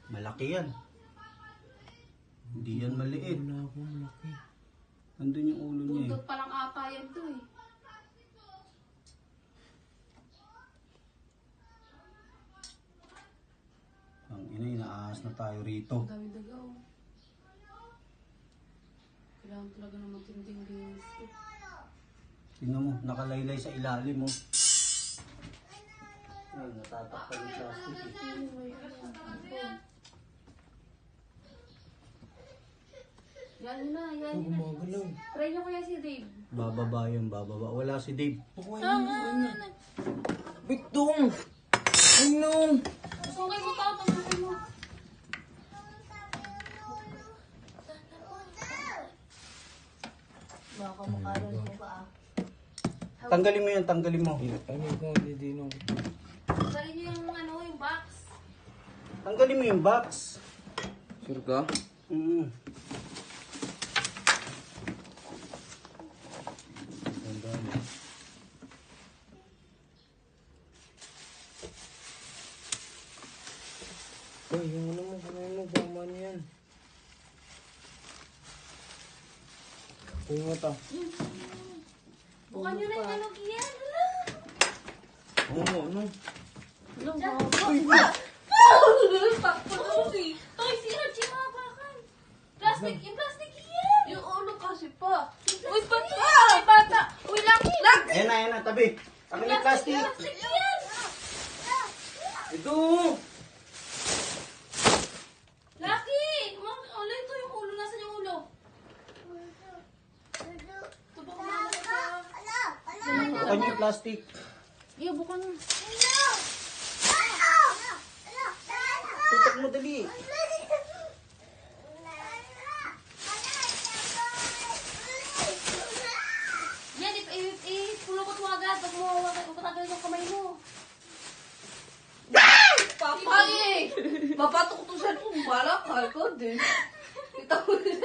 Malaki yan. Hindi yan maliit. Wala po, malaki. Nandun yung ulo niya eh. Bundot pa lang ata yan to eh. Ang ina, inaahas na tayo rito. Ang dami dagaw. Kailangan talaga ng matinding linis to. Tingnan mo, nakalaylay sa ilalim mo. Ay, natatakpan yung plastic eh. Yan na, yan Ito, na. gumagalaw. Try nyo kaya si Dave. Bababa yan, bababa. Wala si Dave. Pakuha niyo. Bitong! Ano? Sungay mo tao, tagusin mo. Baka makaroon mo ba ah. Tanggalin mo yan, tanggalin mo. Ano ko, hindi no. Tanggalin nyo yung ano, yung box. Tanggalin mo yung box. Sure ka? Ay, yung ano mo, kumain mo, baman yan. Kumain mo ta. Bukan nyo na yung ano, Kian. Oo, ano? Pakpulusi. Toy, sira, chimabakan. Plastic, yung plastic yan. Yung ulo kasi pa. Uy, bata. Ay, bata. Uy, laki. Laki. Ayan na, tabi. Akin yung plastic. Plastic yan. Ito. Laki. Ulo, ito yung ulo. Nasaan yung ulo? Ito ba kumama ka? Akin yung plastic. Iyo, bukan. Tutok mo dali. Yan, ipulukot mo agad. Pag mo patagalin yung kamay mo. Papa, mapatok to sa kung bala ka. Ikaw din. Ito ko din.